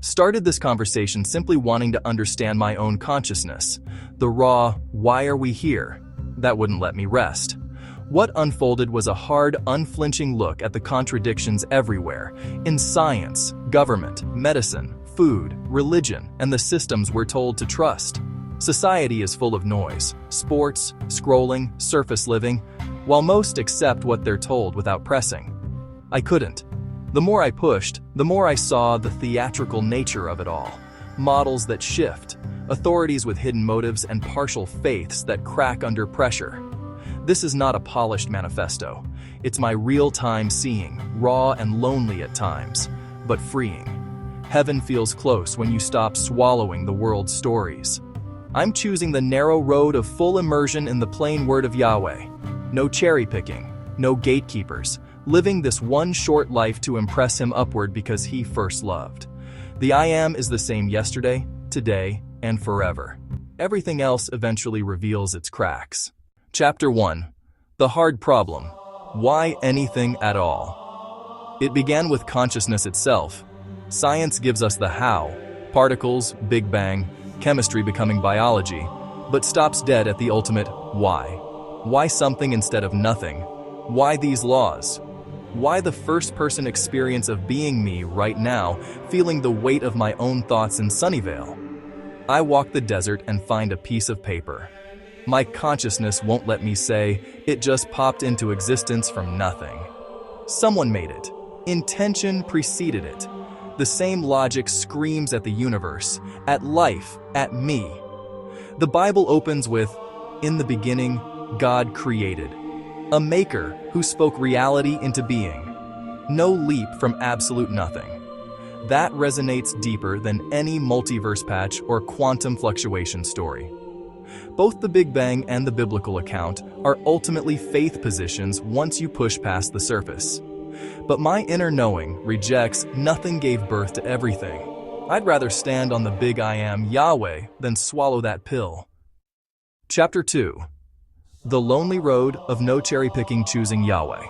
Started this conversation simply wanting to understand my own consciousness. The raw, why are we here? That wouldn't let me rest. What unfolded was a hard, unflinching look at the contradictions everywhere, in science, government, medicine, food, religion, and the systems we're told to trust. Society is full of noise, sports, scrolling, surface living, while most accept what they're told without pressing. I couldn't. The more I pushed, the more I saw the theatrical nature of it all. Models that shift, authorities with hidden motives, and partial faiths that crack under pressure. This is not a polished manifesto. It's my real-time seeing, raw and lonely at times, but freeing. Heaven feels close when you stop swallowing the world's stories. I'm choosing the narrow road of full immersion in the plain Word of Yahweh. No cherry-picking, no gatekeepers, living this one short life to impress Him upward because He first loved. The I Am is the same yesterday, today, and forever. Everything else eventually reveals its cracks. Chapter 1. The Hard Problem. Why anything at all? It began with consciousness itself. Science gives us the how, particles, Big Bang, chemistry becoming biology, but stops dead at the ultimate why. Why something instead of nothing? Why these laws? Why the first-person experience of being me right now, feeling the weight of my own thoughts in Sunnyvale? I walk the desert and find a piece of paper. My consciousness won't let me say, it just popped into existence from nothing. Someone made it. Intention preceded it. The same logic screams at the universe, at life, at me. The Bible opens with, "In the beginning, God created." A maker who spoke reality into being. No leap from absolute nothing. That resonates deeper than any multiverse patch or quantum fluctuation story. Both the Big Bang and the biblical account are ultimately faith positions once you push past the surface. But my inner knowing rejects nothing gave birth to everything. I'd rather stand on the big I Am Yahweh than swallow that pill. Chapter 2. The Lonely Road of No Cherry-Picking Choosing Yahweh.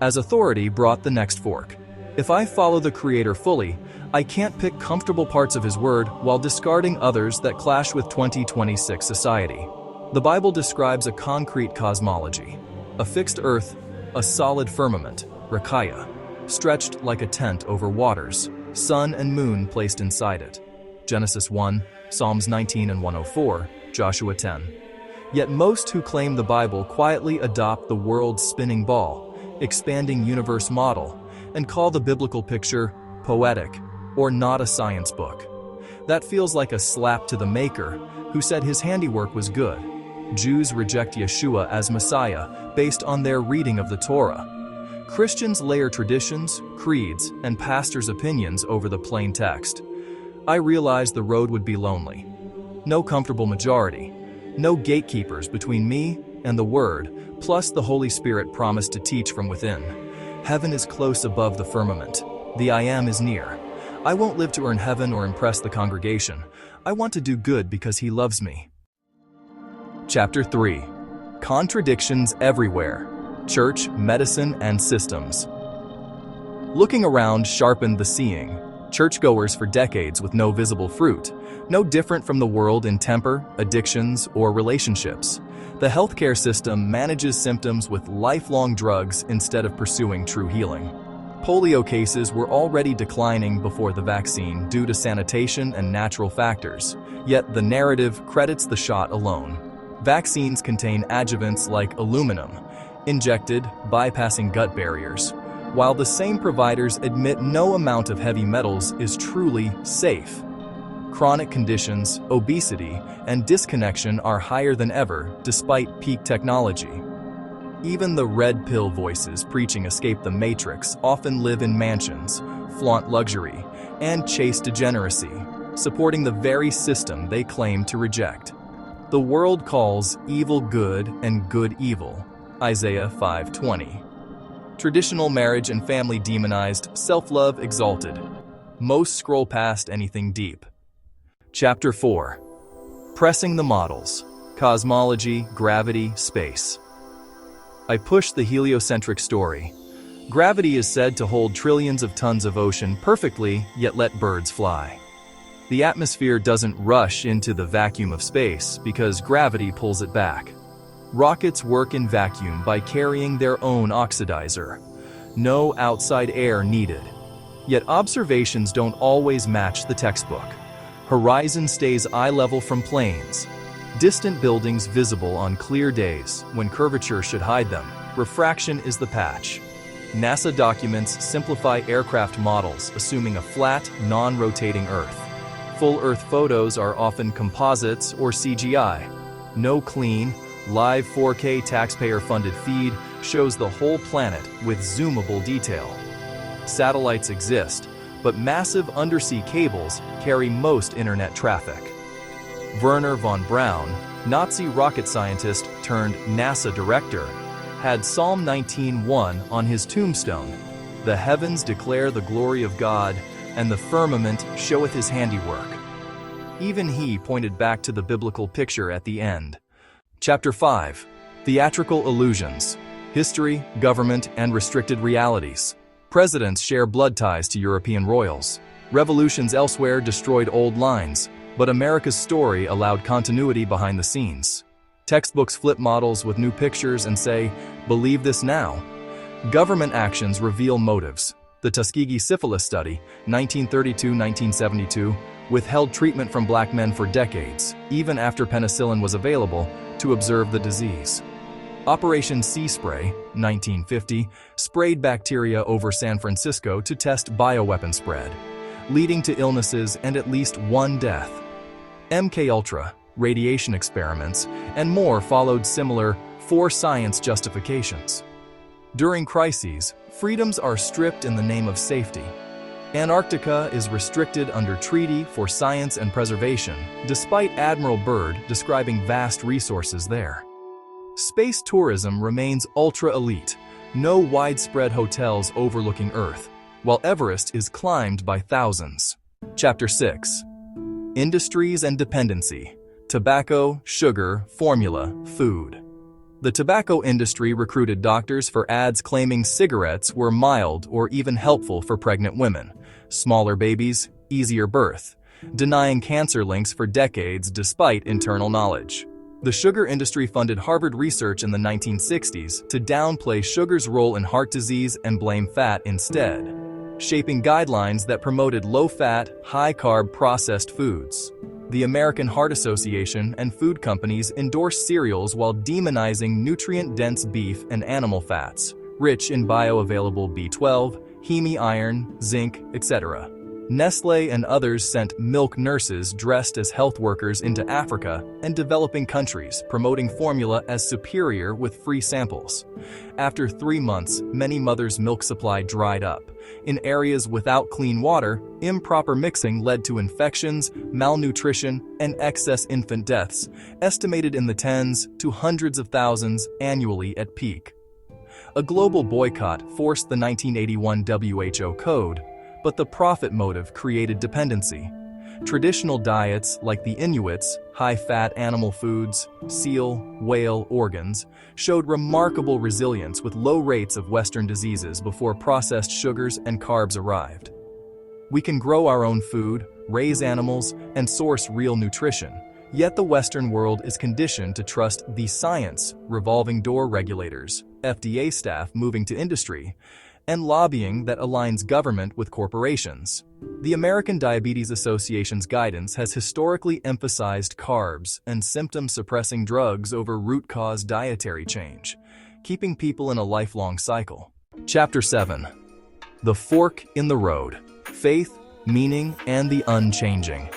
As authority brought the next fork. If I follow the Creator fully, I can't pick comfortable parts of His Word while discarding others that clash with 2026 society. The Bible describes a concrete cosmology, a fixed earth, a solid firmament, raqia, stretched like a tent over waters, sun and moon placed inside it. Genesis 1, Psalms 19 and 104, Joshua 10. Yet most who claim the Bible quietly adopt the world's spinning ball, expanding universe model, and call the biblical picture poetic or not a science book. That feels like a slap to the Maker, who said His handiwork was good. Jews reject Yeshua as Messiah based on their reading of the Torah. Christians layer traditions, creeds, and pastors' opinions over the plain text. I realized the road would be lonely. No comfortable majority. No gatekeepers between me and the Word, plus the Holy Spirit promised to teach from within. Heaven is close above the firmament. The I Am is near. I won't live to earn heaven or impress the congregation. I want to do good because He loves me. Chapter 3. Contradictions everywhere. Church, medicine, and systems. Looking around sharpened the seeing. Churchgoers for decades with no visible fruit. No different from the world in temper, addictions, or relationships. The healthcare system manages symptoms with lifelong drugs instead of pursuing true healing. Polio cases were already declining before the vaccine due to sanitation and natural factors, yet the narrative credits the shot alone. Vaccines contain adjuvants like aluminum, injected, bypassing gut barriers, while the same providers admit no amount of heavy metals is truly safe. Chronic conditions, obesity, and disconnection are higher than ever despite peak technology. Even the red pill voices preaching escape the matrix often live in mansions, flaunt luxury, and chase degeneracy, supporting the very system they claim to reject. The world calls evil good and good evil, Isaiah 5:20. Traditional marriage and family demonized, self-love exalted. Most scroll past anything deep. Chapter 4. Pressing the models. Cosmology, gravity, space. I pushed the heliocentric story. Gravity is said to hold trillions of tons of ocean perfectly, yet let birds fly. The atmosphere doesn't rush into the vacuum of space because gravity pulls it back. Rockets work in vacuum by carrying their own oxidizer. No outside air needed. Yet observations don't always match the textbook. Horizon stays eye level from planes. Distant buildings visible on clear days when curvature should hide them. Refraction is the patch. NASA documents simplify aircraft models assuming a flat, non-rotating Earth. Full Earth photos are often composites or CGI. No clean, live 4K taxpayer-funded feed shows the whole planet with zoomable detail. Satellites exist, but massive undersea cables carry most internet traffic. Wernher von Braun, Nazi rocket scientist turned NASA director, had Psalm 19:1 on his tombstone. The heavens declare the glory of God, and the firmament showeth his handiwork. Even he pointed back to the biblical picture at the end. Chapter 5. Theatrical Illusions. History, Government, and Restricted Realities. Presidents share blood ties to European royals. Revolutions elsewhere destroyed old lines, but America's story allowed continuity behind the scenes. Textbooks flip models with new pictures and say, "Believe this now." Government actions reveal motives. The Tuskegee syphilis study, 1932-1972, withheld treatment from black men for decades, even after penicillin was available, to observe the disease. Operation Sea Spray, 1950, sprayed bacteria over San Francisco to test bioweapon spread, leading to illnesses and at least one death. MKUltra, radiation experiments, and more followed similar for-science justifications. During crises, freedoms are stripped in the name of safety. Antarctica is restricted under treaty for science and preservation, despite Admiral Byrd describing vast resources there. Space tourism remains ultra-elite, no widespread hotels overlooking Earth, while Everest is climbed by thousands. Chapter 6. Industries and Dependency. Tobacco, sugar, formula, food. The tobacco industry recruited doctors for ads claiming cigarettes were mild or even helpful for pregnant women, smaller babies, easier birth, denying cancer links for decades despite internal knowledge. The sugar industry funded Harvard research in the 1960s to downplay sugar's role in heart disease and blame fat instead, shaping guidelines that promoted low-fat, high-carb processed foods. The American Heart Association and food companies endorsed cereals while demonizing nutrient-dense beef and animal fats, rich in bioavailable B12, heme iron, zinc, etc. Nestlé and others sent milk nurses dressed as health workers into Africa and developing countries, promoting formula as superior with free samples. After 3 months, many mothers' milk supply dried up. In areas without clean water, improper mixing led to infections, malnutrition, and excess infant deaths, estimated in the tens to hundreds of thousands annually at peak. A global boycott forced the 1981 WHO code, but the profit motive created dependency. Traditional diets like the Inuits, high-fat animal foods, seal, whale organs, showed remarkable resilience with low rates of Western diseases before processed sugars and carbs arrived. We can grow our own food, raise animals, and source real nutrition, yet the Western world is conditioned to trust the science, revolving door regulators, FDA staff moving to industry, and lobbying that aligns government with corporations. The American Diabetes Association's guidance has historically emphasized carbs and symptom-suppressing drugs over root-cause dietary change, keeping people in a lifelong cycle. Chapter 7. The Fork in the Road. Faith, Meaning, and the Unchanging.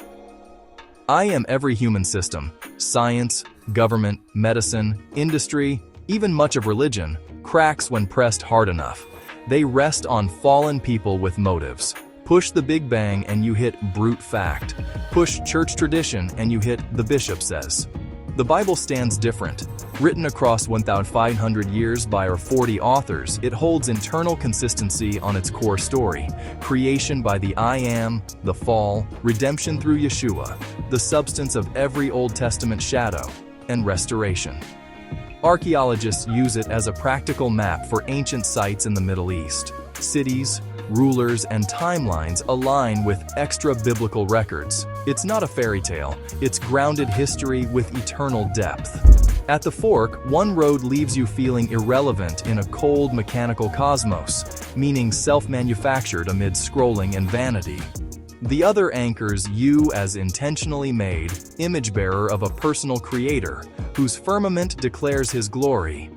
I am every human system, science, government, medicine, industry, even much of religion, cracks when pressed hard enough. They rest on fallen people with motives. Push the Big Bang and you hit brute fact. Push church tradition and you hit the bishop says. The Bible stands different. Written across 1,500 years by our 40 authors, it holds internal consistency on its core story. Creation by the I Am, the fall, redemption through Yeshua, the substance of every Old Testament shadow, and restoration. Archaeologists use it as a practical map for ancient sites in the Middle East. Cities, rulers, and timelines align with extra-biblical records. It's not a fairy tale, it's grounded history with eternal depth. At the fork, one road leaves you feeling irrelevant in a cold, mechanical cosmos, meaning self-manufactured amid scrolling and vanity. The other anchors you as intentionally made, image-bearer of a personal creator, whose firmament declares his glory.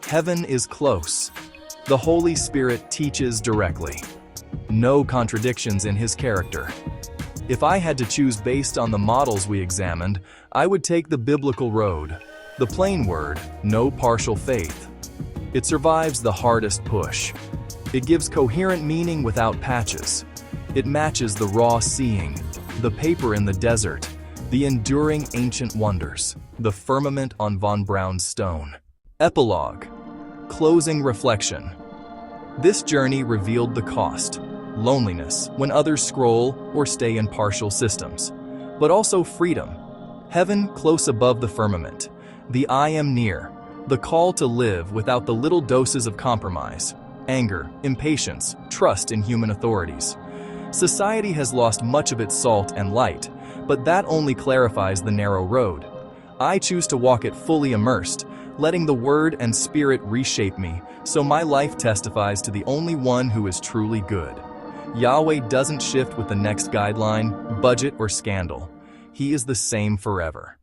Heaven is close. The Holy Spirit teaches directly. No contradictions in his character. If I had to choose based on the models we examined, I would take the biblical road. The plain word, no partial faith. It survives the hardest push. It gives coherent meaning without patches. It matches the raw seeing, the paper in the desert, the enduring ancient wonders, the firmament on von Braun's stone. Epilogue. Closing reflection. This journey revealed the cost, loneliness when others scroll or stay in partial systems, but also freedom. Heaven close above the firmament, the I am near, the call to live without the little doses of compromise, anger, impatience, trust in human authorities. Society has lost much of its salt and light, but that only clarifies the narrow road. I choose to walk it fully immersed, letting the Word and Spirit reshape me, so my life testifies to the only one who is truly good. Yahweh doesn't shift with the next guideline, budget, or scandal. He is the same forever.